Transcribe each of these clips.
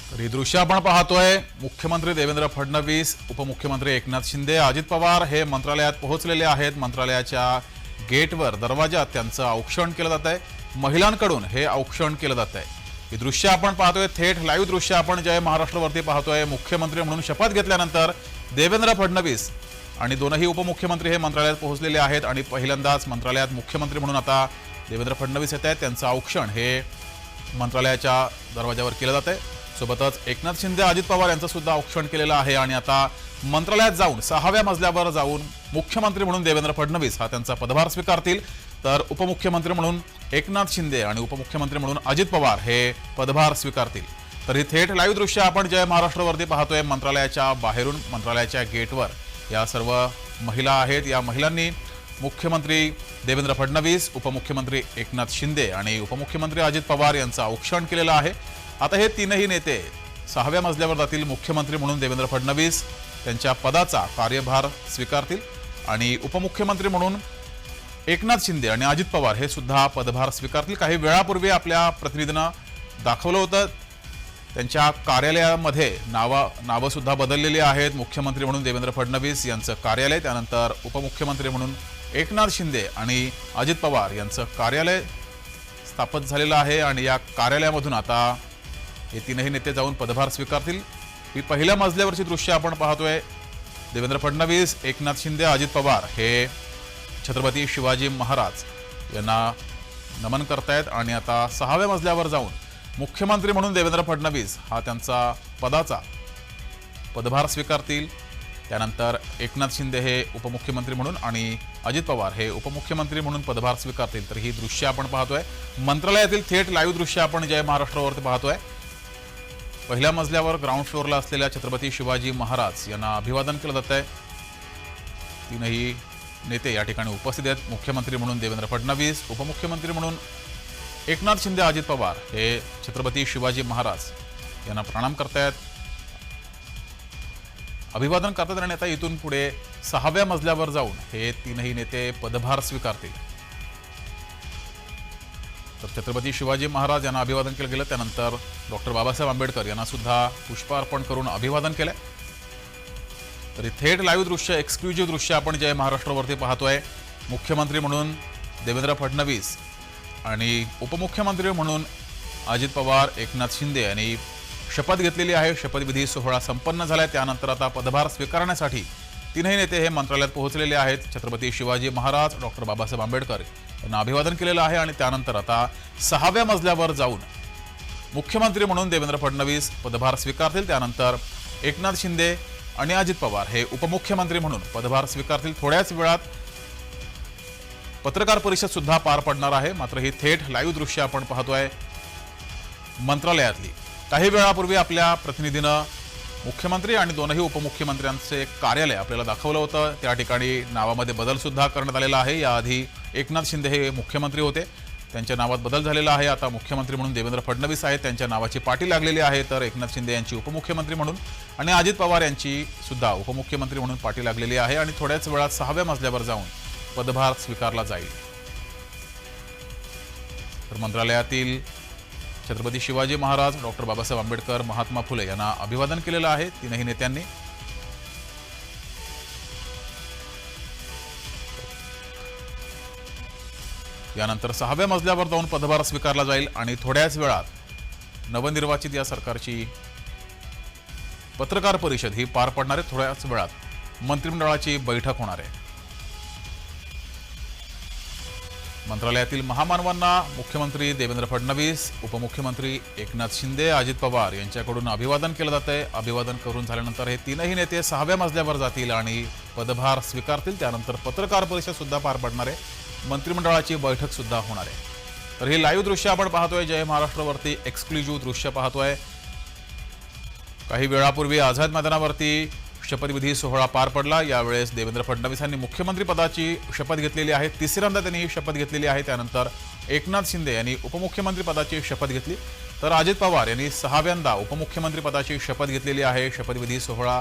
तर ही दृश्य आपण पाहतोय। मुख्यमंत्री देवेंद्र फडणवीस, उपमुख्यमंत्री एकनाथ शिंदे, अजित पवार हे मंत्रालयात पोहोचलेले आहेत। मंत्रालयाच्या गेटवर दरवाजात त्यांचं औक्षण केलं जात आहे। महिलांकडून हे औक्षण केलं जात आहे। ही दृश्य आपण पाहतोय, थेट लाईव्ह दृश्य आपण जय महाराष्ट्रवरती पाहतोय। मुख्यमंत्री म्हणून शपथ घेतल्यानंतर देवेंद्र फडणवीस आणि दोनही उपमुख्यमंत्री हे मंत्रालयात पोहोचलेले आहेत आणि पहिल्यांदाच मंत्रालयात मुख्यमंत्री म्हणून आता देवेंद्र फडणवीस येत आहेत। त्यांचं औक्षण हे मंत्रालयाच्या दरवाजावर केलं जात आहे। सोबतच एकनाथ शिंदे, अजित पवार यांचं सुद्धा औक्षण केलेलं आहे आणि आता मंत्रालयात जाऊन 6व्या मजल्यावर जाऊन मुख्यमंत्री म्हणून देवेंद्र फडणवीस हा त्यांचा पदभार स्वीकारतील, तर उपमुख्यमंत्री म्हणून एकनाथ शिंदे आणि उपमुख्यमंत्री म्हणून अजित पवार हे पदभार स्वीकारतील। तर ही थेट लाईव्ह दृश्य आपण जय महाराष्ट्रवरती पाहतोय। मंत्रालयाच्या बाहेरून मंत्रालयाच्या गेटवर या सर्व महिला आहेत। या महिलांनी मुख्यमंत्री देवेंद्र फडणवीस, उपमुख्यमंत्री एकनाथ शिंदे आणि उपमुख्यमंत्री अजित पवार यांचं औक्षण केलेलं आहे। आता हे तीनही नेते 6व्या मजल्यावर जातील। मुख्यमंत्री म्हणून देवेंद्र फडणवीस त्यांच्या पदाचा कार्यभार स्वीकारतील आणि उपमुख्यमंत्री म्हणून एकनाथ शिंदे आणि अजित पवार हे सुद्धा पदभार स्वीकारतील। काही वेळापूर्वी आपल्या प्रतिनिधीनं दाखवलं होतं त्यांच्या कार्यालयामध्ये नावं सुद्धा बदललेली आहेत। मुख्यमंत्री म्हणून देवेंद्र फडणवीस यांचं कार्यालय, त्यानंतर उपमुख्यमंत्री म्हणून एकनाथ शिंदे आणि अजित पवार यांचं कार्यालय स्थापित झालेलं आहे आणि या कार्यालयामधून आता हे तीनही नेते जाऊन पदभार स्वीकारतील। ही पहिल्या मजल्यावरची दृश्य आपण पाहतोय। देवेंद्र फडणवीस, एकनाथ शिंदे, अजित पवार हे छत्रपती शिवाजी महाराज यांना नमन करतायत आणि आता 6व्या मजल्यावर जाऊन मुख्यमंत्री म्हणून देवेंद्र फडणवीस हा त्यांचा पदाचा पदभार स्वीकारतील। त्यानंतर एकनाथ शिंदे हे उपमुख्यमंत्री म्हणून आणि अजित पवार हे उपमुख्यमंत्री म्हणून पदभार स्वीकारतील। तर ही दृश्य आपण पाहतोय मंत्रालयातील थेट लाईव्ह दृश्य आपण जय महाराष्ट्रावरती पाहतोय। पहिल्या मजल्यावर ग्राउंड फ्लोअरला असलेल्या छत्रपती शिवाजी महाराज यांना अभिवादन केलं जात आहे। तीनही नेते या ठिकाणी उपस्थित आहेत। मुख्यमंत्री म्हणून देवेंद्र फडणवीस, उपमुख्यमंत्री म्हणून एकनाथ शिंदे, अजित पवार हे छत्रपती शिवाजी महाराज यांना प्रणाम करतायत, अभिवादन करतात आणि आता इथून पुढे 6व्या मजल्यावर जाऊन हे तीनही नेते पदभार स्वीकारतील। तर छत्रपती शिवाजी महाराज यांना अभिवादन केलं गेलं, त्यानंतर डॉक्टर बाबासाहेब आंबेडकर यांना सुद्धा पुष्पार्पण करून अभिवादन केलंय। तरी थेट लाईव्ह दृश्य, एक्सक्लुझिव्ह दृश्य आपण जय महाराष्ट्रावरती पाहतोय। मुख्यमंत्री म्हणून देवेंद्र फडणवीस आणि उपमुख्यमंत्री म्हणून अजित पवार, एकनाथ शिंदे यांनी शपथ घेतलेली आहे। शपथविधी सोहळा संपन्न झालाय, त्यानंतर आता पदभार स्वीकारण्यासाठी तीनही नेते हे मंत्रालयात पोहोचलेले आहेत। छत्रपती शिवाजी महाराज, डॉक्टर बाबासाहेब आंबेडकर यांना अभिवादन केलेलं आहे आणि त्यानंतर आता 6व्या मजल्यावर जाऊन मुख्यमंत्री म्हणून देवेंद्र फडणवीस पदभार स्वीकारतील। त्यानंतर एकनाथ शिंदे आणि अजित पवार हे उपमुख्यमंत्री म्हणून पदभार स्वीकारतील। थोड्याच वेळात पत्रकार परिषद सुद्धा पार पडणार आहे। मात्र ही थेट लाईव्ह दृश्य आपण पाहतोय मंत्रालयातली। काही वेळापूर्वी आपल्या प्रतिनिधीनं मुख्यमंत्री आणि दोनही उपमुख्यमंत्र्यांचे कार्यालय आपल्याला दाखवलं होतं। त्या ठिकाणी नावामध्ये बदल सुद्धा करण्यात आलेला आहे। याआधी एकनाथ शिंदे हे मुख्यमंत्री होते, त्यांच्या नावात बदल झालेला आहे। आता मुख्यमंत्री म्हणून देवेंद्र फडणवीस आहेत, त्यांच्या नावाची पाटी लागलेली आहे। तर एकनाथ शिंदे यांची उपमुख्यमंत्री म्हणून आणि अजित पवार यांची सुद्धा उपमुख्यमंत्री म्हणून पाटी लागलेली आहे आणि थोड्याच वेळात 6व्या मजल्यावर जाऊन पदभार स्वीकारला जाईल। तर मंत्रालयातील छत्रपती शिवाजी महाराज, डॉक्टर बाबासाहेब आंबेडकर, महात्मा फुले यांना अभिवादन केलेलं आहे तीनही नेत्यांनी। यानंतर 6व्या मजल्यावर जाऊन पदभार स्वीकारला जाईल आणि थोड्याच वेळात नवनिर्वाचित या सरकारची पत्रकार परिषद ही पार पडणार आहे। थोड्याच वेळात मंत्रिमंडळाची बैठक होणार आहे। मंत्रालयातील महामानवांना मुख्यमंत्री देवेंद्र फडणवीस, उपमुख्यमंत्री एकनाथ शिंदे, अजित पवार यांच्याकडून अभिवादन केलं जात आहे। अभिवादन करून झाल्यानंतर हे तीनही नेते 6व्या मजल्यावर जातील आणि पदभार स्वीकारतील। त्यानंतर पत्रकार परिषद सुद्धा पार पडणार आहे, मंत्रिमंडळाची बैठक सुद्धा होणार आहे। तर हे लाईव्ह दृश्य आपण पाहतोय जय महाराष्ट्रावरती, एक्सक्लुझिव्ह दृश्य पाहतोय। काही वेळापूर्वी आझाद मैदानावरती शपथविधी सोहळा पार पडला। यावेळेस देवेंद्र फडणवीस यांनी मुख्यमंत्री पदाची शपथ घेतलेली आहे, तिसऱ्यांदा त्यांनी शपथ घेतलेली आहे। त्यानंतर एकनाथ शिंदे यांनी उपमुख्यमंत्री पदाची शपथ घेतली, तर अजित पवार यांनी 6व्यांदा उपमुख्यमंत्री पदाची शपथ घेतलेली आहे। शपथविधी सोहळा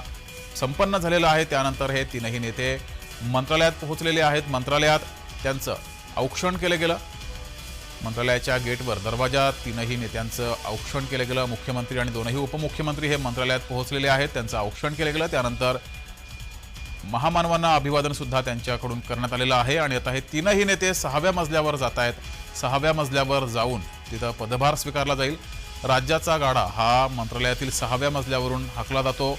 संपन्न झालेला आहे, त्यानंतर हे तीनही नेते मंत्रालयात पोहोचलेले आहेत। मंत्रालयात त्यांचं औक्षण केलं गेलं मंत्रालयाच्या गेटवर दरवाजा तीनही नेत्यांचं औक्षण केलं गेलं। मुख्यमंत्री आणि दोनही उपमुख्यमंत्री हे मंत्रालयात पोहोचलेले आहेत, त्यांचं औक्षण केलं गेलं। त्यानंतर महामानवांना अभिवादन सुद्धा त्यांच्याकडून करण्यात आलेलं आहे आणि आता हे तीनही नेते 6व्या मजल्यावर जात आहेत। 6व्या मजल्यावर जाऊन तिथं पदभार स्वीकारला जाईल। राज्याचा गाडा हा मंत्रालयातील 6व्या मजल्यावरून हाकला जातो।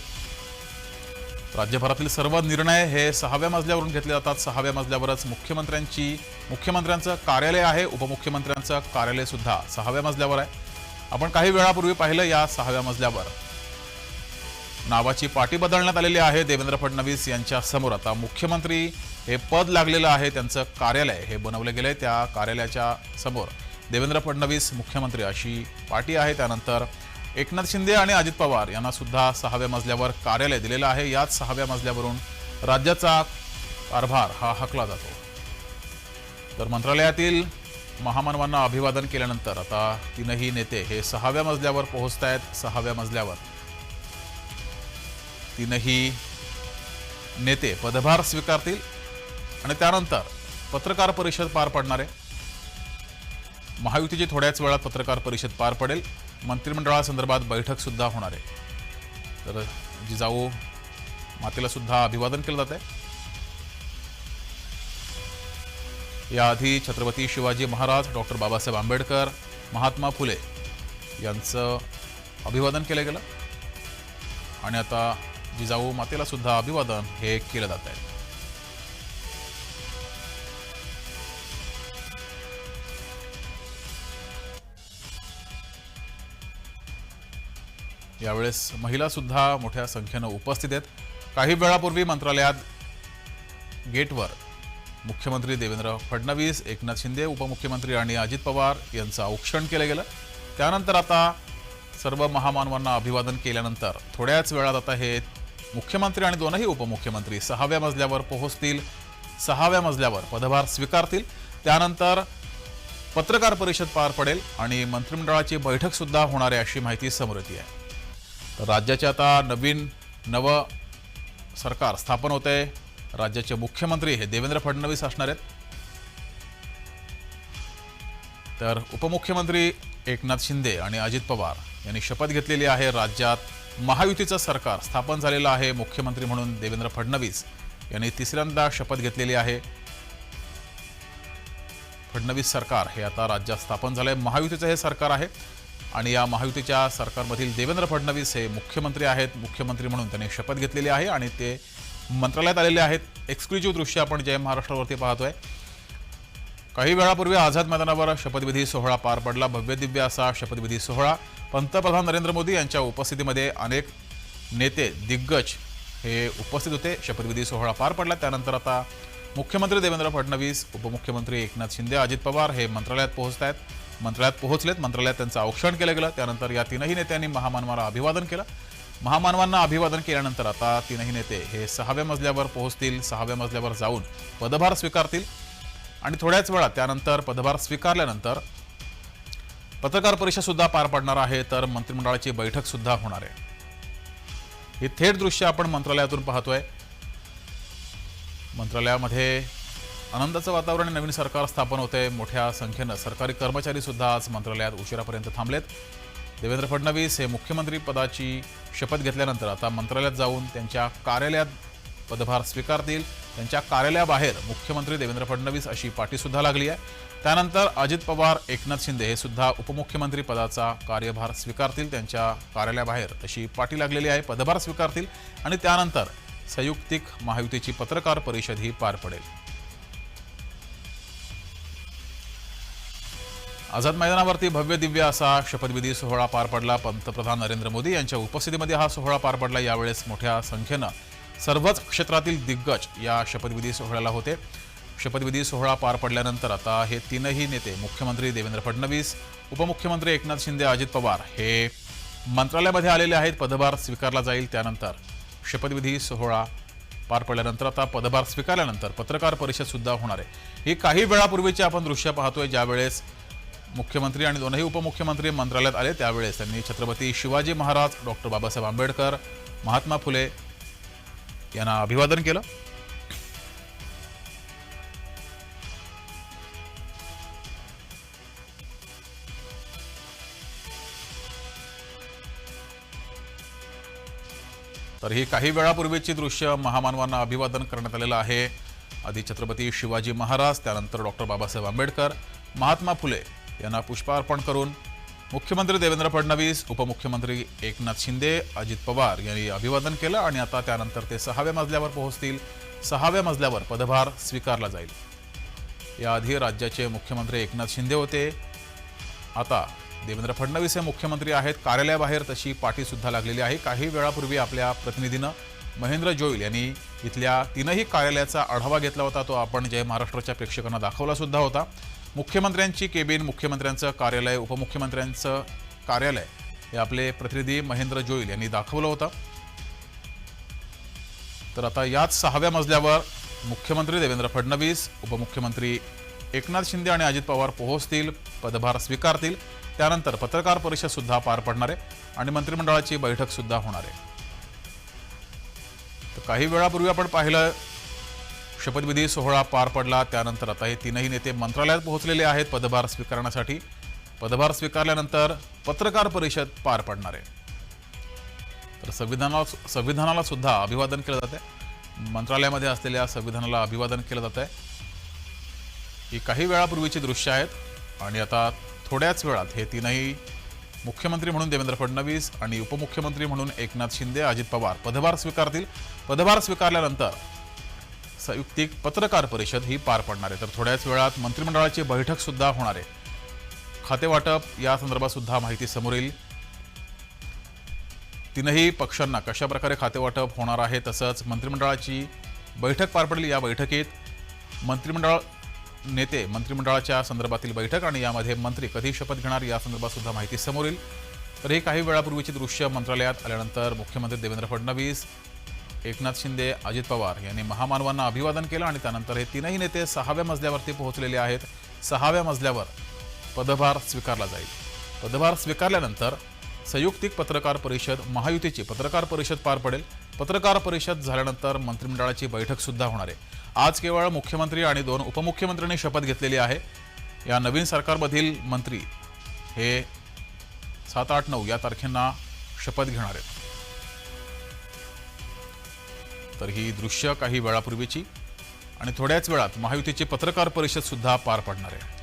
राज्यभरातील सर्व निर्णय हे 6व्या मजल्यावरून घेतले जातात। 6व्या मजल्यावरच मुख्यमंत्र्यांचं कार्यालय आहे, उपमुख्यमंत्र्यांचं कार्यालय सुद्धा 6व्या मजल्यावर आहे। आपण काही वेळापूर्वी पाहिलं या 6व्या मजल्यावर नावाची पाटी बदलण्यात आलेली आहे। देवेंद्र फडणवीस यांच्या समोर आता मुख्यमंत्री हे पद लागलेलं आहे, त्यांचं कार्यालय हे बनवलं गेलंय। त्या कार्यालयाच्या समोर देवेंद्र फडणवीस मुख्यमंत्री अशी पाटी आहे। त्यानंतर एकनाथ शिंदे आणि अजित पवार यांना सुद्धा 6व्या मजल्यावर कार्यालय दिलेलं आहे। याच 6व्या मजल्यावरून राज्याचा कारभार हा हाकला जातो। तर मंत्रालयातील महामानवांना अभिवादन केल्यानंतर आता तीनही नेते हे 6व्या मजल्यावर पोहोचतायत। 6व्या मजल्यावर तीनही नेते पदभार स्वीकारतील आणि त्यानंतर पत्रकार परिषद पार पडणार आहे। महायुतीची थोड्याच वेळात पत्रकार परिषद पार पडेल। मंत्रिमंडळासंदर्भात बैठक सुद्धा होणार आहे। तर जिजाऊ मातेला सुद्धा अभिवादन केलं जात आहे। याआधी छत्रपती शिवाजी महाराज, डॉक्टर बाबासाहेब आंबेडकर, महात्मा फुले यांचं अभिवादन केलं गेलं आणि आता जिजाऊ मातेला सुद्धा अभिवादन हे केलं जात आहे। यावेळेस महिला सुद्धा मोठ्या संख्येने उपस्थित आहेत। काही वेळापूर्वी मंत्रालयात गेटवर मुख्यमंत्री देवेंद्र फडणवीस, एकनाथ शिंदे, उपमुख्यमंत्री आणि अजित पवार यांचं औक्षण केलं गेलं। त्यानंतर आता सर्व महामानवांना अभिवादन केल्यानंतर थोड्याच वेळात आता हे मुख्यमंत्री आणि दोनही उपमुख्यमंत्री 6व्या मजल्यावर पोहोचतील। 6व्या मजल्यावर पदभार स्वीकारतील। त्यानंतर पत्रकार परिषद पार पडेल आणि मंत्रिमंडळाची बैठक सुद्धा होणार आहे अशी माहिती समोर येते आहे। तर राज्याचे आता नवं सरकार स्थापन होते आहे। राज्याचे मुख्यमंत्री हे देवेंद्र फडणवीस असणार आहेत। तर उपमुख्यमंत्री एकनाथ शिंदे आणि अजित पवार यांनी शपथ घेतलेली आहे। राज्यात महायुतीचं सरकार स्थापन झालेलं आहे। मुख्यमंत्री म्हणून देवेंद्र फडणवीस यांनी तिसऱ्यांदा शपथ घेतलेली आहे। फडणवीस सरकार हे आता राज्यात स्थापन झालंय। महायुतीचं हे सरकार आहे आणि या महायुतीच्या सरकारमधील देवेंद्र फडणवीस हे मुख्यमंत्री आहेत। मुख्यमंत्री म्हणून त्यांनी शपथ घेतलेली आहे आणि ते मंत्रालयात आलेले आहेत। एक्सक्लुझिव्ह दृश्य आपण जय महाराष्ट्रावरती पाहतोय। काही वेळापूर्वी आझाद मैदानावर शपथविधी सोहळा पार पडला। भव्य दिव्य असा शपथविधी सोहळा पंतप्रधान नरेंद्र मोदी यांच्या उपस्थितीमध्ये अनेक नेते दिग्गज हे उपस्थित होते। शपथविधी सोहळा पार पडला त्यानंतर आता मुख्यमंत्री देवेंद्र फडणवीस, उपमुख्यमंत्री एकनाथ शिंदे, अजित पवार हे मंत्रालयात पोहोचलेत। मंत्रालयात त्यांचं औक्षण केलं गेलं। त्यानंतर या तीनही नेत्यांनी महामानवांना अभिवादन केलं। महामानवांना अभिवादन केल्यानंतर आता तीनही नेते हे 6व्या मजल्यावर पोहोचतील। 6व्या मजल्यावर जाऊन पदभार स्वीकारतील आणि थोड्याच वेळात त्यानंतर पदभार स्वीकारल्यानंतर पत्रकार परिषद सुद्धा पार पडणार आहे। तर मंत्रिमंडळाची बैठक सुद्धा होणार आहे। ही थेट दृश्य आपण मंत्रालयातून पाहतोय। मंत्रालयामध्ये आनंदाचं वातावरण, नवीन सरकार स्थापन होते। मोठ्या संख्येनं सरकारी कर्मचारी सुद्धा आज मंत्रालयात उशिरापर्यंत थांबलेत। देवेंद्र फडणवीस हे मुख्यमंत्री पदाची शपथ घेतल्यानंतर आता मंत्रालयात जाऊन त्यांच्या कार्यालयात पदभार स्वीकारतील। त्यांच्या कार्यालयाबाहेर मुख्यमंत्री देवेंद्र फडणवीस अशी पाटी सुद्धा लागली आहे। त्यानंतर अजित पवार, एकनाथ शिंदे हे सुद्धा उपमुख्यमंत्री पदाचा कार्यभार स्वीकारतील। त्यांच्या कार्यालयाबाहेर तशी पाटी लागलेली आहे, पदभार स्वीकारतील आणि त्यानंतर संयुक्तिक महायुतीची पत्रकार परिषद ही पार पडेल। आझाद मैदानावरती भव्य दिव्य असा शपथविधी सोहळा पार पडला। पंतप्रधान नरेंद्र मोदी यांच्या उपस्थितीमध्ये हा सोहळा पार पडला। यावेळेस मोठ्या संख्येनं सर्वच क्षेत्रातील दिग्गज या शपथविधी सोहळ्याला होते। शपथविधी सोहळा पार पडल्यानंतर आता हे तीनही नेते, मुख्यमंत्री देवेंद्र फडणवीस, उपमुख्यमंत्री एकनाथ शिंदे, अजित पवार हे मंत्रालयामध्ये आलेले आहेत। पदभार स्वीकारला जाईल। त्यानंतर शपथविधी सोहळा पार पडल्यानंतर आता पदभार स्वीकारल्यानंतर पत्रकार परिषद सुद्धा होणार आहे। ही काही वेळापूर्वीची आपण दृश्य पाहतोय। ज्यावेळेस मुख्यमंत्री आणि दोनही उपमुख्यमंत्री मंत्रालयात आले त्यावेळेस त्यांनी छत्रपती शिवाजी महाराज, डॉक्टर बाबासाहेब आंबेडकर, महात्मा फुले यांना अभिवादन केलं। तर ही काही वेळापूर्वीची दृश्य महामानवांना अभिवादन करण्यात आलेलं आहे. आधी छत्रपती शिवाजी महाराज, त्यानंतर डॉक्टर बाबासाहेब आंबेडकर, महात्मा फुले यांना पुष्पार्पण करून मुख्यमंत्री देवेंद्र फडणवीस, उपमुख्यमंत्री एकनाथ शिंदे, अजित पवार यांनी अभिवादन केलं आणि आता त्यानंतर ते 6व्या मजल्यावर पोहोचतील. 6व्या मजल्यावर पदभार स्वीकारला जाईल. याआधी राज्याचे मुख्यमंत्री एकनाथ शिंदे होते. आता देवेंद्र फडणवीस हे मुख्यमंत्री आहेत. कार्यालयाबाहेर तशी पाठी सुद्धा लागलेली आहे. काही वेळापूर्वी आपल्या प्रतिनिधीनं महेंद्र जोईल यांनी इथल्या तीनही कार्यालयाचा आढावा घेतला होता. तो आपण जय महाराष्ट्राच्या प्रेक्षकांना दाखवला सुद्धा होता. मुख्यमंत्र्यांची केबिन, मुख्यमंत्र्यांचं कार्यालय, उपमुख्यमंत्र्यांचं कार्यालय हे आपले प्रतिनिधी महेंद्र जोईल यांनी दाखवलं होतं. तर आता याच 6व्या मजल्यावर मुख्यमंत्री देवेंद्र फडणवीस, उपमुख्यमंत्री एकनाथ शिंदे आणि अजित पवार पोहोचतील, पदभार स्वीकारतील. त्यानंतर पत्रकार परिषद सुद्धा पार पडणार आहे आणि मंत्रिमंडळाची बैठक सुद्धा होणार आहे. तर काही वेळापूर्वी आपण पाहिलं शपथविधी सोहळा पार पडला. त्यानंतर आता हे तीनही नेते मंत्रालयात पोहोचलेले आहेत पदभार स्वीकारण्यासाठी. पदभार स्वीकारल्यानंतर पत्रकार परिषद पार पडणार आहे. तर संविधानाला सुद्धा अभिवादन केलं जात आहे. मंत्रालयामध्ये असलेल्या संविधानाला अभिवादन केलं जात आहे. ही काही वेळापूर्वीची दृश्य आहेत आणि आता थोड्याच वेळात हे तीनही मुख्यमंत्री म्हणून देवेंद्र फडणवीस आणि उपमुख्यमंत्री म्हणून एकनाथ शिंदे, अजित पवार पदभार स्वीकारतील. पदभार स्वीकारल्यानंतर संयुक्तिक पत्रकार परिषद ही पार पडणार आहे. तर थोड्याच वेळात मंत्रिमंडळाची बैठक सुद्धा होणार आहे. खातेवाटप या संदर्भात सुद्धा माहिती समोर येईल. तीनही पक्षांना कशा प्रकारे खातेवाटप होणार आहे, तसंच मंत्रिमंडळाची बैठक पार पडली. या बैठकीत मंत्रिमंडळाच्या संदर्भातील बैठक आणि यामध्ये मंत्री कधी शपथ घेणार या संदर्भात सुद्धा माहिती समोर येईल. तर ही काही वेळापूर्वीची दृश्य मंत्रालयात आल्यानंतर मुख्यमंत्री देवेंद्र फडणवीस, एकनाथ शिंदे, अजित पवार यांनी महामानवांना अभिवादन केलं आणि त्यानंतर हे तीनही नेते 6व्या मजल्यावरती पोहोचलेले आहेत. 6व्या मजल्यावर पदभार स्वीकारला जाईल. पदभार स्वीकारल्यानंतर संयुक्तिक पत्रकार परिषद, महायुतीची पत्रकार परिषद पार पडेल. पत्रकार परिषद झाल्यानंतर मंत्रिमंडळाची बैठक सुद्धा होणार आहे. आज केवळ मुख्यमंत्री आणि 2 उपमुख्यमंत्र्यांनी शपथ घेतलेली आहे. या नवीन सरकारमधील मंत्री हे 7, 8, 9 या तारखेंना शपथ घेणार आहेत. तर ही दृश्य काही वेळापूर्वीची आणि थोड्याच वेळात महायुतीची पत्रकार परिषद सुद्धा पार पडणार आहे.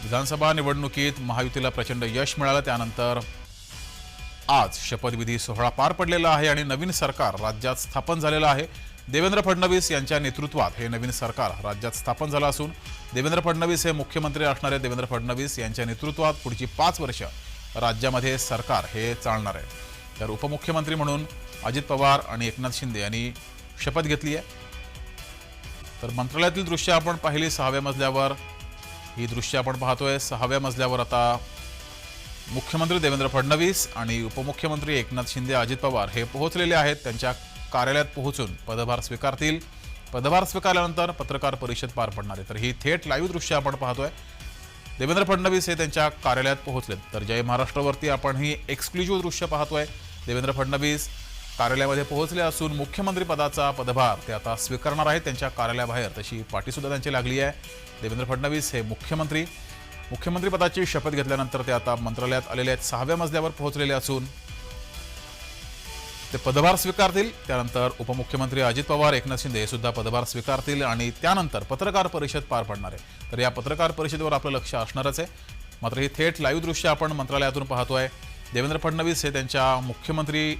विधानसभा निवडणुकीत महायुतीला प्रचंड यश मिळालं. त्यानंतर आज शपथविधी सोहळा पार पडलेला आहे आणि नवीन सरकार राज्यात स्थापन झालेलं आहे. देवेंद्र फडणवीस यांच्या नेतृत्वात हे नवीन सरकार राज्यात स्थापन झालं असून देवेंद्र फडणवीस हे मुख्यमंत्री असणारे. देवेंद्र फडणवीस यांच्या नेतृत्वात पुढची 5 वर्ष राज्यामध्ये सरकार हे चालणार आहे. तर उपमुख्यमंत्री म्हणून अजित पवार आणि एकनाथ शिंदे यांनी शपथ घेतली आहे. तर मंत्रालयातील दृश्य आपण पाहिली 6व्या मजल्यावर. ही दृश्य आपण पाहतोय 6व्या मजल्यावर आता मुख्यमंत्री देवेंद्र फडणवीस आणि उपमुख्यमंत्री एकनाथ शिंदे, अजित पवार हे पोहोचलेले आहेत. त्यांच्या कार्यालयात पोहोचून पदभार स्वीकारतील. पदभार स्वीकारल्यानंतर पत्रकार परिषद पार पडणार आहे. तर ही थेट लाईव्ह दृश्य आपण पाहतोय. देवेंद्र फडणवीस हे त्यांच्या कार्यालयात पोहोचलेत. तर जय महाराष्ट्रावरती आपण ही एक्सक्लुझिव्ह दृश्य पाहतोय. देवेंद्र फडणवीस कार्यालयामध्ये पोहोचले असून मुख्यमंत्री पदाचा पदभार ते आता स्वीकारणार आहेत. त्यांच्या कार्यालयाबाहेर तशी पाठी सुद्धा त्यांची लागली आहे. देवेंद्र फडणवीस हे मुख्यमंत्री पदाची शपथ घेतल्यानंतर ते आता मंत्रालयात आलेले आहेत. 6व्या मजल्यावर पोहोचलेले असून ते पदभार स्वीकारतील. त्यानंतर उपमुख्यमंत्री अजित पवार, एकनाथ शिंदे हे सुद्धा पदभार स्वीकारतील आणि त्यानंतर पत्रकार परिषद पार पडणार आहे. तर या पत्रकार परिषदेवर आपलं लक्ष असणारच आहे. मात्र ही थेट लाईव्ह दृश्य आपण मंत्रालयातून पाहतोय. देवेंद्र फडणवीस हे त्यांच्या मुख्यमंत्री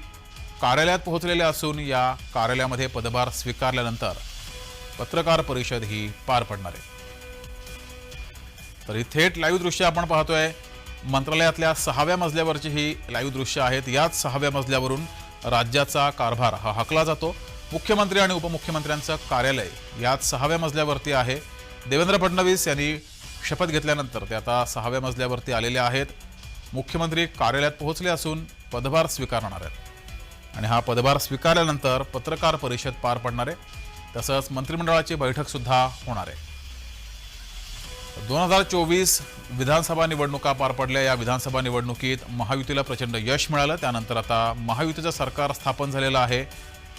कार्यालयात पोहोचलेले असून या कार्यालयामध्ये पदभार स्वीकारल्यानंतर पत्रकार परिषद ही पार पडणार आहे. तर ही थेट लाईव्ह दृश्य आपण पाहतोय. मंत्रालयातल्या 6व्या मजल्यावरची ही लाईव्ह दृश्य आहेत. याच 6व्या मजल्यावरून राज्याचा कारभार हा हाकला जातो. मुख्यमंत्री आणि उपमुख्यमंत्र्यांचं कार्यालय याच 6व्या मजल्यावरती आहे. देवेंद्र फडणवीस यांनी शपथ घेतल्यानंतर ते आता 6व्या मजल्यावरती आलेले आहेत. मुख्यमंत्री कार्यालयात पोहोचले असून पदभार स्वीकारणार आहेत आणि हा पदभार स्वीकारल्यानंतर पत्रकार परिषद पार पडणार आहे. तसंच मंत्रिमंडळाची बैठक सुद्धा होणार आहे. 2024 विधानसभा निवडणुका पार पडल्या. या विधानसभा निवडणुकीत महायुतीला प्रचंड यश मिळालं. त्यानंतर आता महायुतीचं सरकार स्थापन झालेलं आहे.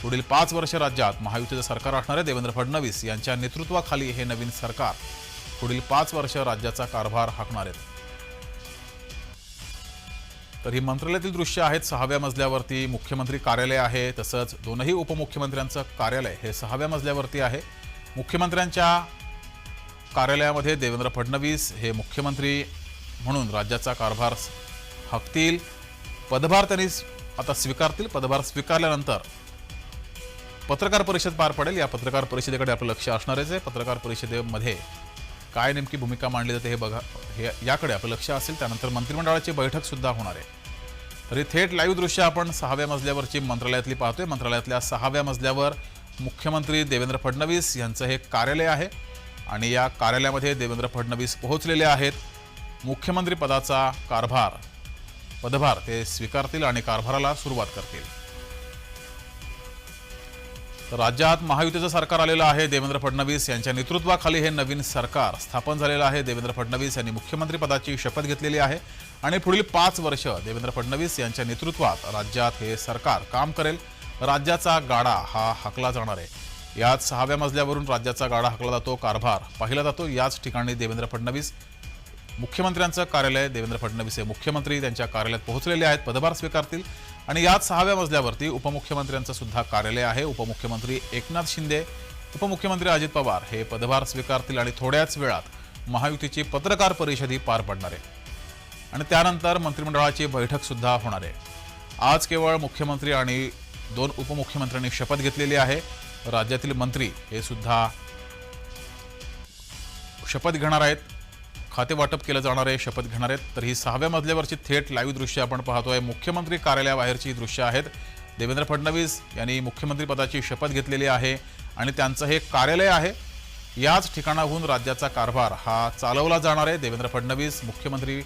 पुढील 5 वर्ष राज्यात महायुतीचं सरकार असणारे देवेंद्र फडणवीस यांच्या नेतृत्वाखाली हे नवीन सरकार पुढील 5 वर्ष राज्याचा कारभार हाकणार आहेत. तर ही मंत्रालयातील दृश्य आहेत. 6व्या मजल्यावरती मुख्यमंत्री कार्यालय आहे, तसंच दोनही उपमुख्यमंत्र्यांचं कार्यालय हे 6व्या मजल्यावरती आहे. मुख्यमंत्र्यांच्या कार्यालयामध्ये देवेंद्र फडणवीस हे मुख्यमंत्री म्हणून राज्याचा कारभार हाकतील. पदभार त्यांनी आता स्वीकारतील. पदभार स्वीकारल्यानंतर पत्रकार परिषद पार पडेल. या पत्रकार परिषदेकडे आपलं लक्ष असणारच आहे. पत्रकार परिषदेमध्ये काय नेमकी भूमिका मांडली जाते हे बघा, हे याकडे आपलं लक्ष असेल. त्यानंतर मंत्रिमंडळाची बैठक सुद्धा होणार आहे. तरी थेट लाईव्ह दृश्य आपण 6व्या मजल्यावरची मंत्रालयातली पाहतोय. मंत्रालयातल्या 6व्या मजल्यावर मुख्यमंत्री देवेंद्र फडणवीस यांचं हे कार्यालय आहे आणि या कार्यालयामध्ये देवेंद्र फडणवीस पोहोचलेले आहेत. मुख्यमंत्री पदाचा पदभार ते स्वीकारतील आणि कारभाराला सुरुवात करतील. तर राज्यात महायुतीचं सरकार आलेलं आहे. देवेंद्र फडणवीस यांच्या नेतृत्वाखाली हे नवीन सरकार स्थापन झालेलं आहे. देवेंद्र फडणवीस यांनी मुख्यमंत्री पदाची शपथ घेतलेली आहे आणि पुढील 5 वर्ष देवेंद्र फडणवीस यांच्या नेतृत्वात राज्यात हे सरकार काम करेल. राज्याचा गाडा हा हाकला जाणार आहे. याच 6व्या मजल्यावरून राज्याचा गाडा हाकला जातो, कारभार पाहिला जातो. याच ठिकाणी देवेंद्र फडणवीस मुख्यमंत्र्यांचं कार्यालय, देवेंद्र फडणवीस हे मुख्यमंत्री त्यांच्या कार्यालयात पोहोचलेले आहेत. पदभार स्वीकारतील आणि याच 6व्या मजल्यावरती उपमुख्यमंत्र्यांचं सुद्धा कार्यालय आहे. उपमुख्यमंत्री एकनाथ शिंदे, उपमुख्यमंत्री अजित पवार हे पदभार स्वीकारतील आणि थोड्याच वेळात महायुतीची पत्रकार परिषदही पार पडणार आहे आणि त्यानंतर मंत्रिमंडळाची बैठक सुद्धा होणार आहे. आज केवळ मुख्यमंत्री आणि 2 उपमुख्यमंत्र्यांनी शपथ घेतलेली आहे. राज्यातील मंत्री हे सुद्धा शपथ घेणार आहेत. खाते वाटप केलं जाणार आहे, शपथ घेणार आहेत. तर ही 6व्या मजल्यावरची थेट लाईव्ह दृश्य आपण पाहतोय. मुख्यमंत्री कार्यालयाबाहेरची दृश्य आहेत. देवेंद्र फडणवीस यांनी मुख्यमंत्री पदाची शपथ घेतलेली आहे आणि त्यांचं हे कार्यालय आहे. याच ठिकाणाहून राज्याचा कारभार हा चालवला जाणार आहे. देवेंद्र फडणवीस मुख्यमंत्री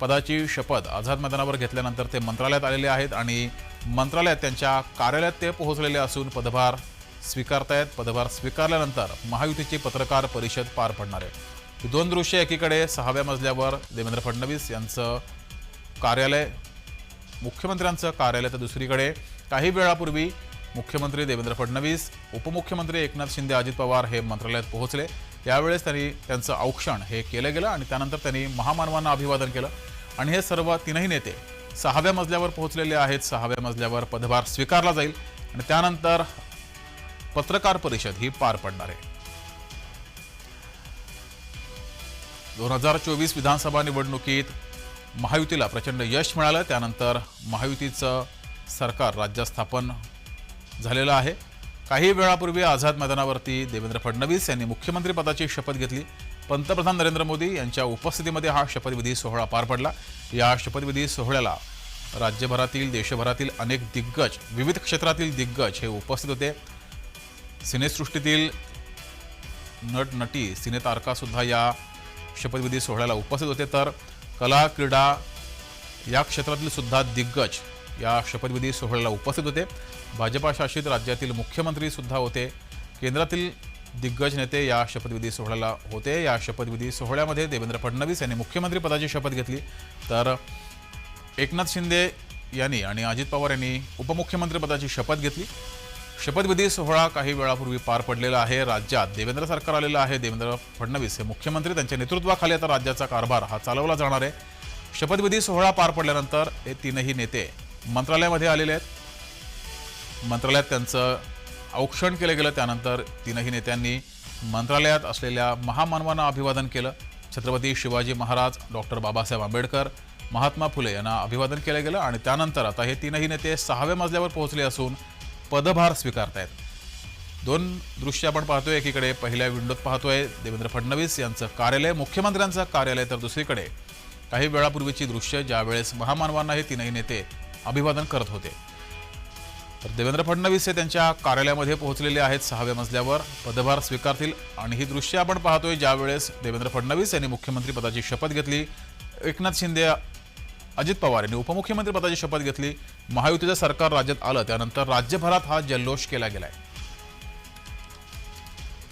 पदाची शपथ आझाद मैदानावर घेतल्यानंतर ते मंत्रालयात आलेले आहेत आणि मंत्रालयात त्यांच्या कार्यालयात ते पोहोचलेले असून पदभार स्वीकारतायत. पदभार स्वीकारल्यानंतर महायुतीची पत्रकार परिषद पार पडणार आहे. ही 2 दृश्य, एकीकडे 6व्या मजल्यावर देवेंद्र फडणवीस यांचं कार्यालय, मुख्यमंत्र्यांचं कार्यालय, तर दुसरीकडे काही वेळापूर्वी मुख्यमंत्री देवेंद्र फडणवीस, उपमुख्यमंत्री एकनाथ शिंदे, अजित पवार हे मंत्रालयात पोहोचले. यावेळेस त्यांचं औक्षण हे केलं गेलं आणि त्यानंतर त्यांनी महामानवांना अभिवादन केलं आणि हे सर्व 3ही नेते 6व्या मजल्यावर पोहोचलेले आहेत. 6व्या मजल्यावर पदभार स्वीकारला जाईल आणि त्यानंतर पत्रकार परिषद ही पार पडणार आहे. 2024 विधानसभा निवडणुकीत महायुतीला प्रचंड यश मिळालं. त्यानंतर महायुतीचं सरकार राज्यात स्थापन झालेलं आहे. काही वेळापूर्वी आझाद मैदानावरती देवेंद्र फडणवीस यांनी मुख्यमंत्री पदाची शपथ घेतली. पंतप्रधान नरेंद्र मोदी यांच्या उपस्थितीमध्ये हा शपथविधी सोहळा पार पडला. या शपथविधी सोहळ्याला राज्यभरातील, देशभरातील अनेक दिग्गज, विविध क्षेत्रातील दिग्गज हे उपस्थित होते. सिनेसृष्टीतील नट नटी, सिनेतारका सुद्धा या शपथविधी सोहळ्याला उपस्थित होते. तर कला, क्रीडा या क्षेत्रातील सुद्धा दिग्गज या शपथविधी सोहळ्याला उपस्थित होते. भाजपा शासित राज्यातील मुख्यमंत्री सुद्धा होते. केंद्रातील दिग्गज नेते या शपथविधी सोहळ्याला होते. या शपथविधी सोहळ्यामध्ये देवेंद्र फडणवीस यांनी मुख्यमंत्री पदाची शपथ घेतली, तर एकनाथ शिंदे यांनी आणि अजित पवार यांनी उपमुख्यमंत्री पदाची शपथ घेतली. शपथविधी सोहळा काही वेळापूर्वी पार पडलेला आहे. राज्यात देवेंद्र सरकार आलेलं आहे. देवेंद्र फडणवीस हे मुख्यमंत्री, त्यांच्या नेतृत्वाखाली आता राज्याचा कारभार हा चालवला जाणार आहे. शपथविधी सोहळा पार पडल्यानंतर हे 3ही नेते मंत्रालयामध्ये आलेले आहेत. मंत्रालयात त्यांचं औक्षण केलं गेलं. त्यानंतर 3ही नेत्यांनी मंत्रालयात असलेल्या महामानवांना अभिवादन केलं. छत्रपती शिवाजी महाराज, डॉक्टर बाबासाहेब आंबेडकर, महात्मा फुले यांना अभिवादन केलं गेलं आणि त्यानंतर आता हे 3ही नेते 6व्या मजल्यावर पोहोचले असून पदभार स्वीकारतायत. 2 दृश्य आपण पाहतोय. एकीकडे पहिल्या विंडोत पाहतोय देवेंद्र फडणवीस यांचं कार्यालय, मुख्यमंत्र्यांचं कार्यालय, तर दुसरीकडे काही वेळापूर्वीची दृश्य ज्यावेळेस महामानवांना हे 3ही नेते अभिवादन करत होते. तर देवेंद्र फडणवीस हे त्यांच्या कार्यालयामध्ये पोहोचलेले आहेत. 6व्या मजल्यावर पदभार स्वीकारतील आणि ही दृश्य आपण पाहतोय ज्यावेळेस देवेंद्र फडणवीस यांनी मुख्यमंत्री पदाची शपथ घेतली. एकनाथ शिंदे, अजित पवार यांनी उपमुख्यमंत्री पदाची शपथ घेतली. महायुतीचं सरकार राज्यात आलं त्यानंतर राज्यभरात हा जल्लोष केला गेलाय.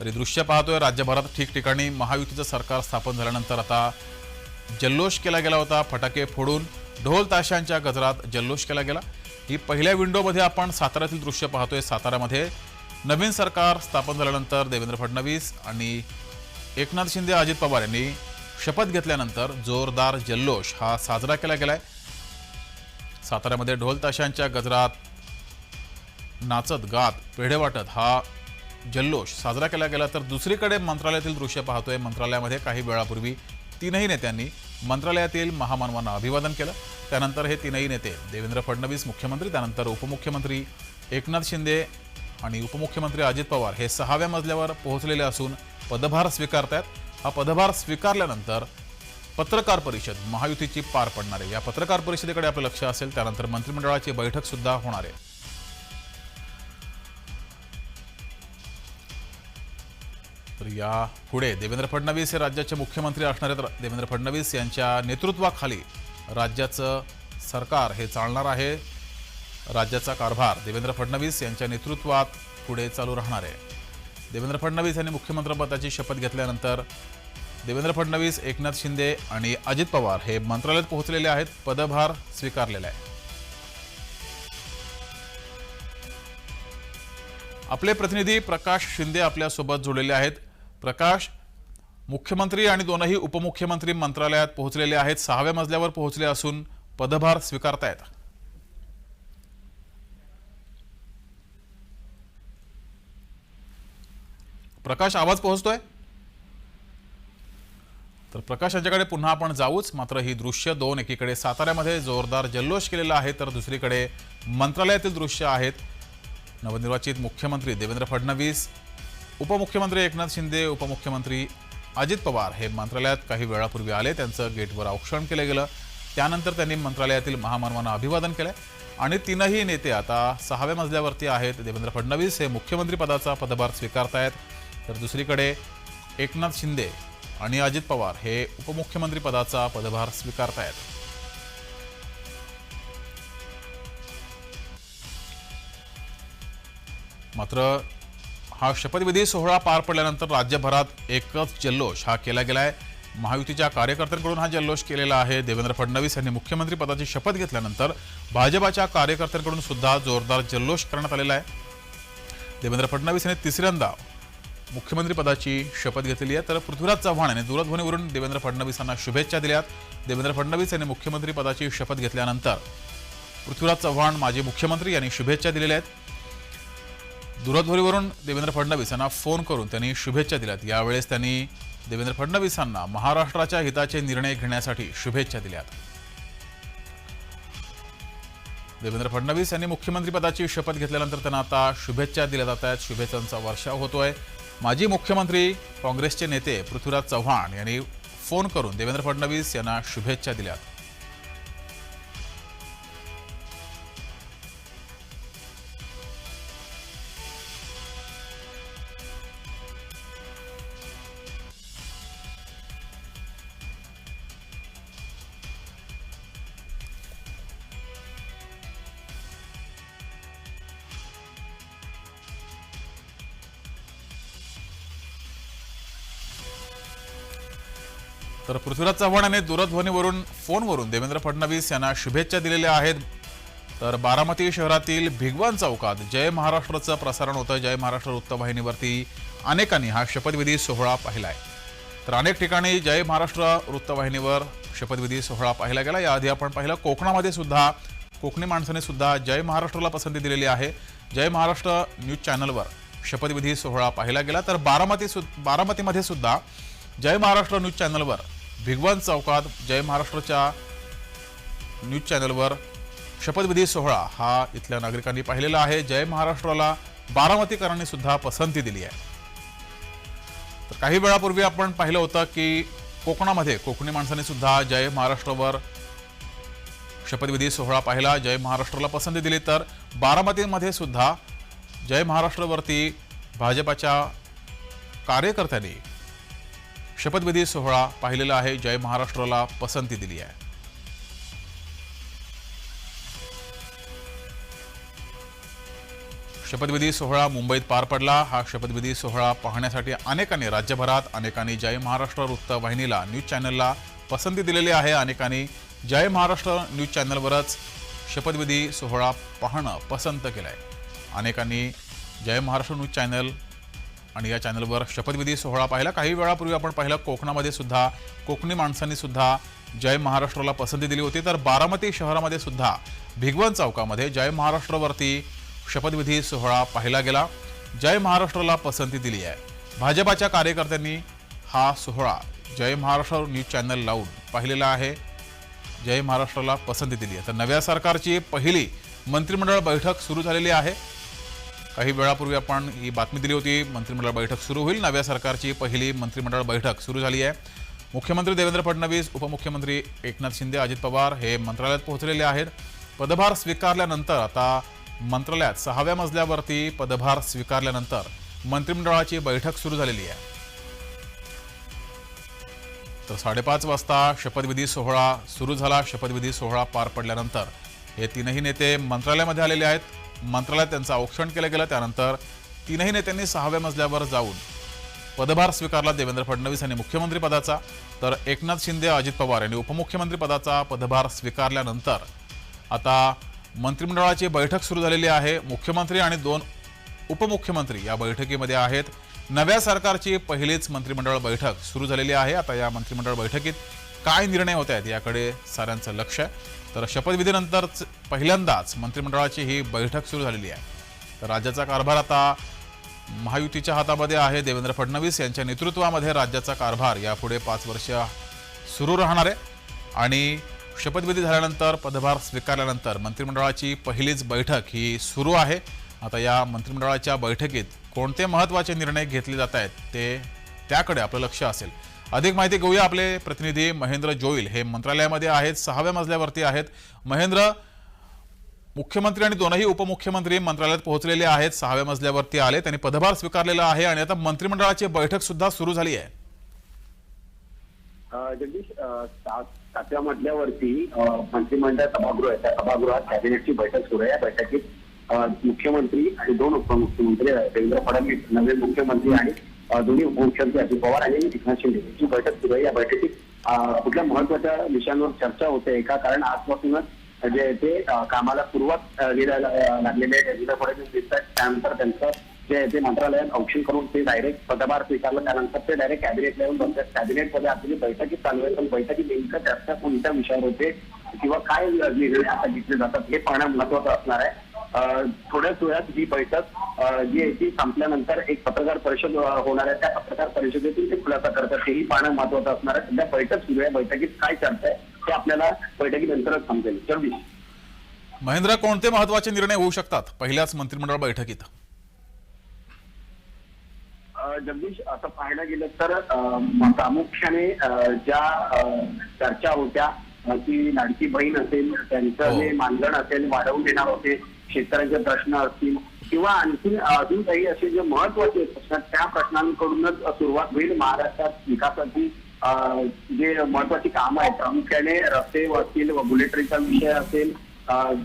तरी दृश्य पाहतोय राज्यभरात ठिकठिकाणी महायुतीचं सरकार स्थापन झाल्यानंतर आता जल्लोष केला गेला होता. फटाके फोडून ढोल ताशांच्या गजरात जल्लोष केला गेला. ही पहिल्या विंडोमध्ये आपण साताऱ्यातील दृश्य पाहतोय. साताऱ्यामध्ये नवीन सरकार स्थापन झाल्यानंतर देवेंद्र फडणवीस आणि एकनाथ शिंदे, अजित पवार यांनी शपथ घेतल्यानंतर जोरदार जल्लोष हा साजरा केला गेलाय. साताऱ्यामध्ये ढोल ताशांच्या गजरात नाचत गात पेढे वाटत हा जल्लोष साजरा केला गेला, तर दुसरीकडे मंत्रालयातील दृश्य पाहतोय. मंत्रालयामध्ये काही वेळापूर्वी तीनही नेत्यांनी मंत्रालयातील महामानवांना अभिवादन केलं. त्यानंतर हे तीनही नेते देवेंद्र फडणवीस मुख्यमंत्री, त्यानंतर उपमुख्यमंत्री एकनाथ शिंदे आणि उपमुख्यमंत्री अजित पवार हे 6व्या मजल्यावर पोहोचलेले असून पदभार स्वीकारतात. हा पदभार स्वीकारल्यानंतर पत्रकार परिषद महायुतीची पार पडणार आहे. या पत्रकार परिषदेकडे आपलं लक्ष असेल. त्यानंतर मंत्रिमंडळाची बैठक सुद्धा होणार आहे. तर या पुढे देवेंद्र फडणवीस हे राज्याचे मुख्यमंत्री असणार आहेत. देवेंद्र फडणवीस यांच्या नेतृत्वाखाली राज्याचं सरकार हे चालणार आहे. राज्याचा कारभार देवेंद्र फडणवीस यांच्या नेतृत्वात पुढे चालू राहणार आहे. देवेंद्र फडणवीस यांनी मुख्यमंत्रिपदाची शपथ घेतल्यानंतर देवेंद्र फडणवीस, एकनाथ शिंदे आणि अजित पवार हे मंत्रालयात पोहोचलेले आहेत. पदभार स्वीकारलेला आहे. आपले प्रतिनिधी प्रकाश शिंदे आपल्यासोबत जोडलेले आहेत. प्रकाश, मुख्यमंत्री आणि दोनही उपमुख्यमंत्री मंत्रालयात पोहोचलेले आहेत. 6व्या मजल्यावर पोहोचले असून पदभार स्वीकारतायत. प्रकाश, आवाज पोहोचतोय? तर प्रकाश यांच्याकडे पुन्हा आपण जाऊच. मात्र ही दृश्य दोन, एकीकडे साताऱ्यामध्ये जोरदार जल्लोष केलेला आहे, तर दुसरीकडे मंत्रालयातील दृश्य आहेत. नवनिर्वाचित मुख्यमंत्री देवेंद्र फडणवीस, उपमुख्यमंत्री एकनाथ शिंदे, उपमुख्यमंत्री अजित पवार हे मंत्रालयात काही वेळापूर्वी आले. त्यांचं गेटवर औक्षण केलं गेलं. त्यानंतर त्यांनी मंत्रालयातील महामानवांना अभिवादन केलंय आणि तीनही नेते आता 6व्या मजल्यावरती आहेत. देवेंद्र फडणवीस हे मुख्यमंत्री पदाचा पदभार स्वीकारतायत, तर दुसरीकडे एकनाथ शिंदे आणि अजित पवार हे उपमुख्यमंत्री पदाचा पदभार स्वीकारतायत. मात्र हा शपथविधी सोहळा पार पडल्यानंतर राज्यभरात एकच जल्लोष हा केला गेलाय. महायुतीच्या कार्यकर्त्यांकडून हा जल्लोष केलेला आहे. देवेंद्र फडणवीस यांनी मुख्यमंत्री पदाची शपथ घेतल्यानंतर भाजपाच्या कार्यकर्त्यांकडून सुद्धा जोरदार जल्लोष करण्यात आलेला आहे. देवेंद्र फडणवीस यांनी तिसऱ्यांदा मुख्यमंत्री पदाची शपथ घेतलेली आहे. तर पृथ्वीराज चव्हाण यांनी दूरध्वनीवरून देवेंद्र फडणवीसांना शुभेच्छा दिल्यात. देवेंद्र फडणवीस यांनी मुख्यमंत्री पदाची शपथ घेतल्यानंतर पृथ्वीराज चव्हाण माजी मुख्यमंत्री यांनी शुभेच्छा दिलेल्या आहेत. दूरध्वनीवरून देवेंद्र फडणवीस यांना फोन करून त्यांनी शुभेच्छा दिल्यात. यावेळेस त्यांनी देवेंद्र फडणवीसांना महाराष्ट्राच्या हिताचे निर्णय घेण्यासाठी शुभेच्छा दिल्यात. देवेंद्र फडणवीस यांनी मुख्यमंत्री पदाची शपथ घेतल्यानंतर त्यांना आता शुभेच्छा दिल्या जात आहेत. शुभेच्छांचा वर्षाव होतोय. माजी मुख्यमंत्री काँग्रेसचे नेते पृथ्वीराज चव्हाण यांनी फोन करून देवेंद्र फडणवीस यांना शुभेच्छा दिल्यात. तर पृथ्वीराज चव्हाण यांनी दूरध्वनीवरून फोनवरून देवेंद्र फडणवीस यांना शुभेच्छा दिलेल्या आहेत. तर बारामती शहरातील भिगवण चौकात जय महाराष्ट्राचं प्रसारण होतं. जय महाराष्ट्र वृत्तवाहिनीवरती अनेकांनी हा शपथविधी सोहळा पाहिलाय. तर अनेक ठिकाणी जय महाराष्ट्र वृत्तवाहिनीवर शपथविधी सोहळा पाहिला गेला. याआधी आपण पाहिलं कोकणामध्ये सुद्धा कोकणी माणसाने सुद्धा जय महाराष्ट्राला पसंती दिलेली आहे. जय महाराष्ट्र न्यूज चॅनलवर शपथविधी सोहळा पाहिला गेला. तर बारामतीमध्ये सुद्धा जय महाराष्ट्र न्यूज चॅनलवर भिगवण चौकात जय महाराष्ट्राच्या न्यूज चॅनलवर शपथविधी सोहळा हा इथल्या नागरिकांनी पाहिलेला आहे. जय महाराष्ट्राला बारामतीकरांनी सुद्धा पसंती दिली आहे. तर काही वेळापूर्वी आपण पाहिलं होतं की कोकणामध्ये कोकणी माणसांनी सुद्धा जय महाराष्ट्रावर शपथविधी सोहळा पाहिला, जय महाराष्ट्राला पसंती दिली. तर बारामतीमध्ये सुद्धा जय महाराष्ट्रावरती भाजपाच्या कार्यकर्त्यांनी शपथविधी सोहळा पाहिलेला आहे. जय महाराष्ट्राला पसंती दिली आहे. शपथविधी सोहळा मुंबईत पार पडला. हा शपथविधी सोहळा पाहण्यासाठी अनेकांनी जय महाराष्ट्र वृत्तवाहिनीला न्यूज चॅनलला पसंती दिलेली आहे. अनेकांनी जय महाराष्ट्र न्यूज चॅनलवरच शपथविधी सोहळा पाहणं पसंत केलंय. अनेकांनी जय महाराष्ट्र न्यूज चॅनल आणि या चॅनलवर शपथविधी सोहळा पाहिला। काही वेळापूर्वी आपण पाहिलं कोकणामध्ये सुद्धा कोकणी माणसांनी सुद्धा जय महाराष्ट्राला पसंती दिली होती। तर बारामती शहरामध्ये सुद्धा भिगवण चौकामध्ये जय महाराष्ट्रवरती शपथविधी सोहळा पाहिला गेला। जय महाराष्ट्राला पसंती दिली आहे। भाजपाच्या कार्यकर्त्यांनी हा सोहळा जय महाराष्ट्र न्यूज चॅनल लावून पाहिलेला आहे। जय महाराष्ट्राला पसंती दिली आहे। तर नव्या सरकारची पहिली मंत्रिमंडळ बैठक सुरू झालेली आहे। काही वेळापूर्वी आपण ही बातमी दिली होती, मंत्रिमंडळ बैठक सुरू होईल। नव्या सरकारची पहिली मंत्रिमंडळ बैठक सुरू झाली आहे। मुख्यमंत्री देवेंद्र फडणवीस, उपमुख्यमंत्री एकनाथ शिंदे, अजित पवार हे मंत्रालयात पोहोचलेले आहेत। पदभार स्वीकारल्यानंतर आता मंत्रालयात 6व्या मजल्यावरती पदभार स्वीकारल्यानंतर मंत्रिमंडळाची बैठक सुरू झालेली आहे। तर 5:30 वाजता शपथविधी सोहळा सुरू झाला। शपथविधी सोहळा पार पडल्यानंतर हे तीनही नेते मंत्रालयामध्ये आलेले आहेत। मंत्रालयात त्यांचं औक्षण केलं गेलं। त्यानंतर तीनही नेत्यांनी 6व्या मजल्यावर जाऊन पदभार स्वीकारला देवेंद्र फडणवीस यांनी मुख्यमंत्री पदाचा, तर एकनाथ शिंदे, अजित पवार यांनी उपमुख्यमंत्री पदाचा पदभार स्वीकारल्यानंतर आता मंत्रिमंडळाची बैठक सुरू झालेली आहे। मुख्यमंत्री आणि 2 उपमुख्यमंत्री या बैठकीमध्ये आहेत। नव्या सरकारची पहिलीच मंत्रिमंडळ बैठक सुरू झालेली आहे। आता या मंत्रिमंडळ बैठकीत काय निर्णय होत आहेत याकडे साऱ्यांचं लक्ष आहे। तर शपथविधीनंतर पहिल्यांदाच मंत्रिमंडळाची ही बैठक सुरू झालेली आहे। तर राज्याचा कारभार आता महायुतीच्या हातामध्ये आहे। देवेंद्र फडणवीस यांच्या नेतृत्वामध्ये राज्याचा कारभार यापुढे 5 वर्ष सुरू राहणार आहे आणि शपथविधी झाल्यानंतर पदभार स्वीकारल्यानंतर मंत्रिमंडळाची पहिलीच बैठक ही सुरू आहे। आता या मंत्रिमंडळाच्या बैठकीत कोणते महत्त्वाचे निर्णय घेतले जात आहेत त्याकडे आपलं लक्ष असेल। अधिक माहिती घेऊया, आपले प्रतिनिधी महेंद्र जोईल हे मंत्रालयामध्ये आहेत, 6व्या मजल्यावरती आहेत। महेंद्र, मुख्यमंत्री आणि 2ही उपमुख्यमंत्री मंत्रालयात पोहोचलेले आहेत, 6व्या मजल्यावरती आले, त्यांनी पदभार स्वीकारलेला आहे आणि आता मंत्रिमंडळाची बैठक सुद्धा सुरू झाली आहे। जगदीश, 7व्या मजल्यावरती मंत्रिमंडळ सभागृह आहे, त्या सभागृहात कॅबिनेटची बैठक सुरू आहे। या बैठकीत मुख्यमंत्री आणि 2 उपमुख्यमंत्री देवेंद्र फडणवीस, नवे मुख्यमंत्री आणि 2 उपमुख्यमंत्री अजित पवार आणि एकनाथ शिंदे यांची बैठक सुरू आहे। या बैठकीत कुठल्या महत्वाच्या विषयांवर चर्चा होते का, कारण आजपासूनच जे ते कामाला सुरुवात लागलेले देवेंद्र फडणवीस दिसतात। त्यानंतर त्यांचं जे ते मंत्रालयात औक्षण करून ते डायरेक्ट पदभार स्वीकारलं, त्यानंतर ते डायरेक्ट कॅबिनेटला येऊन बसतात। कॅबिनेटमध्ये आपली बैठकीत चालू आहे, पण बैठकीत नेमकं चर्चा कोणत्या विषयावर होते किंवा काय निर्णय आता घेतले जातात हे पाहणं महत्वाचं असणार आहे। थोड्याच वेळात ही बैठक जी आहे ती संपल्यानंतर एक पत्रकार परिषद होणार आहे, त्या पत्रकार परिषदेतून ते खुलासा करतात, हेही पाहणं महत्वाचं असणार आहे। सध्या बैठक सुरू आहे, बैठकीत काय चर्चा आहे ते आपल्याला बैठकीनंतरच समजेल। जगदीश, महेंद्र, कोणते महत्त्वाचे निर्णय होऊ शकतात पहिल्याच मंत्रिमंडळ बैठकीत? जगदीश, असं पाहायला गेलं तर प्रामुख्याने ज्या चर्चा होत्या की लाडकी बहीण असेल, त्यांचं जे मानधन असेल वाढवून देणार होते, शेतकऱ्यांचे प्रश्न असतील किंवा आणखी अजून काही असे जे महत्वाचे प्रश्न त्या प्रश्नांकडूनच सुरुवात होईल। महाराष्ट्रात विकासाची जे महत्वाची कामं आहेत, प्रामुख्याने रस्ते असतील, बुलेट ट्रेनचा विषय असेल,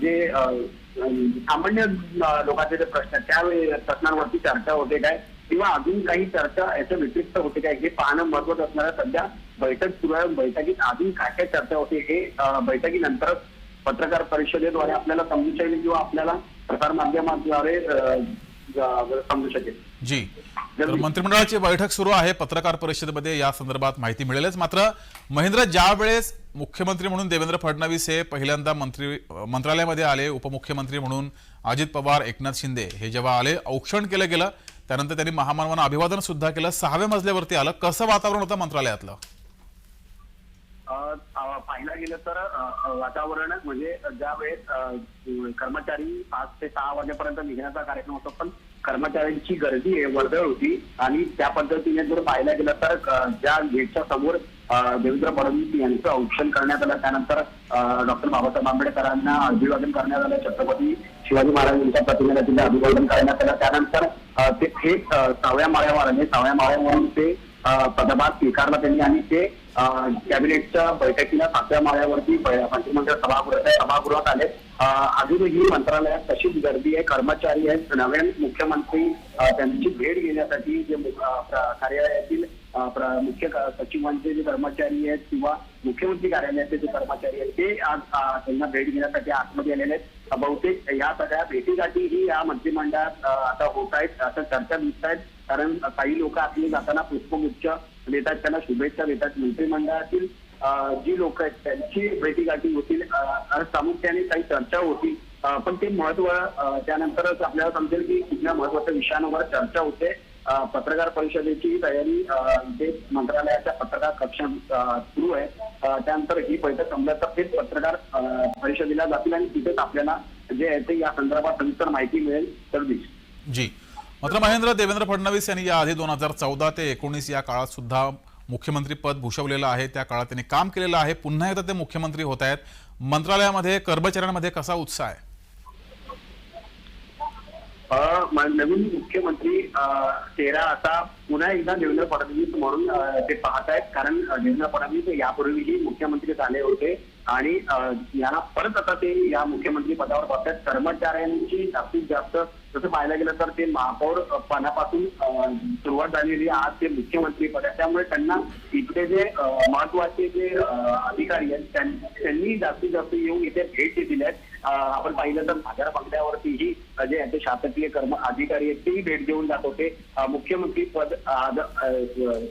जे सामान्य लोकांचे जे प्रश्न त्या प्रश्नांवरती चर्चा होते काय किंवा अजून काही चर्चा याच्या व्यतिरिक्त होते काय हे पाहणं महत्वाचं असणार आहे। सध्या बैठक सुरू आहे, बैठकीत अजून काय काय चर्चा होते हे बैठकीनंतरच पत्रकार परिषदेद्वारे आपल्याला समजू शकेल किंवा आपल्याला प्रसार माध्यमाद्वारे समजू शकेल। जी, तर मंत्रिमंडळाची बैठक सुरू आहे, पत्रकार परिषदेमध्ये या संदर्भात माहिती मिळेलच। मात्र महेंद्र, ज्या वेळेस मुख्यमंत्री म्हणून देवेंद्र फडणवीस हे पहिल्यांदा मंत्रालयामध्ये आले, उपमुख्यमंत्री म्हणून अजित पवार, एकनाथ शिंदे हे जेव्हा आले, औक्षण केलं गेलं, त्यानंतर त्यांनी महामानवांना अभिवादन सुद्धा केलं, 6व्या मजल्यावरती आलं, कसं वातावरण होतं मंत्रालयातलं? पाहायला गेलं तर वातावरण म्हणजे ज्या वेळेस कर्मचारी 5 ते 6 वाजेपर्यंत निघण्याचा कार्यक्रम होता, पण कर्मचाऱ्यांची गर्दी वर्दळ होती आणि त्या पद्धतीने जर पाहायला गेलं तर ज्या गेटच्या समोर देवेंद्र फडणवीस यांचं औक्षण करण्यात आलं, त्यानंतर डॉक्टर बाबासाहेब आंबेडकरांना अभिवादन करण्यात आलं, छत्रपती शिवाजी महाराजांच्या प्रतिमेला तिथे अभिवादन करण्यात आलं, त्यानंतर ते थेट 6व्या माळ्यावर आले, 6व्या माळ्यावरून ते पदभार स्वीकारला त्यांनी आणि ते कॅबिनेटच्या बैठकीला 7व्या माळ्यावरती मंत्रिमंडळ सभागृहात आले। अजूनही मंत्रालयात तशीच गर्दी आहे, कर्मचारी आहेत, नवे मुख्यमंत्री त्यांची भेट घेण्यासाठी जे कार्यालयातील मुख्य सचिवांचे जे कर्मचारी आहेत किंवा मुख्यमंत्री कार्यालयाचे जे कर्मचारी आहेत ते आज त्यांना भेट घेण्यासाठी आतमध्ये आलेले आहेत। बहुतेक या सगळ्या भेटीगाठी ही या मंत्रिमंडळात आता होत आहेत, असं चर्चा दिसत आहेत। कारण काही लोक आपली जाताना पुष्पगुच्छ देतात, त्यांना शुभेच्छा देतात. मंत्रिमंडळातील जी लोक आहेत त्यांची भेटीगाठी होतील, प्रामुख्याने काही चर्चा होतील. पण ते महत्व त्यानंतरच आपल्याला समजेल की कुठल्या महत्वाच्या विषयांवर चर्चा होते. पत्रकार परिषदेची तयारी इथे मंत्रालयाच्या पत्रकार कक्षात सुरू आहे. त्यानंतर ही बैठक संपल्यानंतर तेच पत्रकार परिषदेला जातील आणि तिथेच आपल्याला जे आहे ते या संदर्भात सविस्तर माहिती मिळेल. तर जी, मात्र महेंद्र, देवेंद्र फडणवीस यांनी याआधी 2014 ते 19 या काळात सुद्धा मुख्यमंत्री पद भूषवलेलं आहे. त्या काळात त्यांनी काम केलेलं आहे. पुन्हा एकदा ते मुख्यमंत्री होत आहेत. मंत्रालयामध्ये कर्मचाऱ्यांमध्ये कसा उत्साह आहे? नवीन मुख्यमंत्री चेहरा आता पुन्हा एकदा देवेंद्र फडणवीस म्हणून ते पाहत आहेत. कारण देवेंद्र फडणवीस यापूर्वीही मुख्यमंत्री झाले होते आणि यांना परत आता ते या मुख्यमंत्री पदावर बसतात. कर्मचाऱ्यांची जास्तीत जास्त जसं पाहायला गेलं तर ते महापौर पदापासून सुरुवात झालेली आज ते मुख्यमंत्री पद आहे. त्यामुळे त्यांना इथले जे महत्वाचे जे अधिकारी आहेत त्यांनी जास्तीत जास्त येऊन इथे भेट दिल्या आहेत. आपण पाहिलं तर भाजार बंगल्यावरतीही जे आहे ते शासकीय अधिकारी आहेत तेही भेट देऊन जात होते. मुख्यमंत्री पद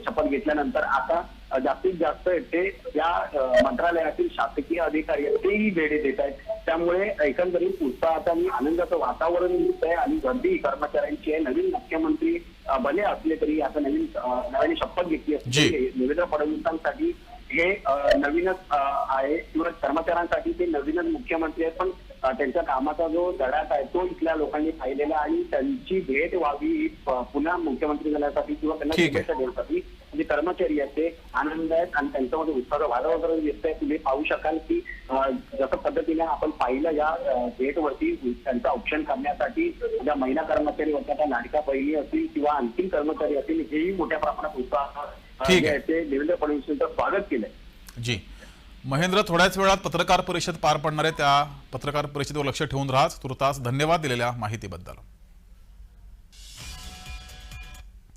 शपथ घेतल्यानंतर आता जास्तीत जास्त ते या मंत्रालयातील शासकीय अधिकारी आहेत तेही भेटी देत आहेत. त्यामुळे एकंदरीत उत्साहात आणि आनंदाचं वातावरण दिसतंय आणि गर्दी कर्मचाऱ्यांची आहे. नवीन मुख्यमंत्री भले असले तरी आता नव्याने शपथ घेतली असते. देवेंद्र फडणवीसांसाठी हे नवीनच आहे किंवा कर्मचाऱ्यांसाठी ते नवीनच मुख्यमंत्री आहेत. पण त्यांच्या कामाचा जो धडाक आहे तो इथल्या लोकांनी पाहिलेला आणि त्यांची भेट व्हावी पुन्हा मुख्यमंत्री झाल्यासाठी किंवा त्यांना शुभेच्छा देण्यासाठी जे कर्मचारी आहेत ते आनंद आहेत आणि त्यांच्यामध्ये उत्साह वातावरण दिसतंय. तुम्ही पाहू शकाल की जसं पद्धतीने आपण पाहिलं या भेटवरती त्यांचं ऑप्शन करण्यासाठी ज्या महिला कर्मचारी होत्या त्या लाडक्या बहिणी असतील किंवा आणखी कर्मचारी असतील हेही मोठ्या प्रमाणात उत्साह ते देवेंद्र फडणवीसांचं स्वागत केलंय. जी महेंद्र, थोड्याच वेळात पत्रकार परिषद पार पडणार आहे. त्या पत्रकार परिषदेवर लक्ष ठेवून राहा. तुर्तास धन्यवाद दिलेल्या माहितीबद्दल.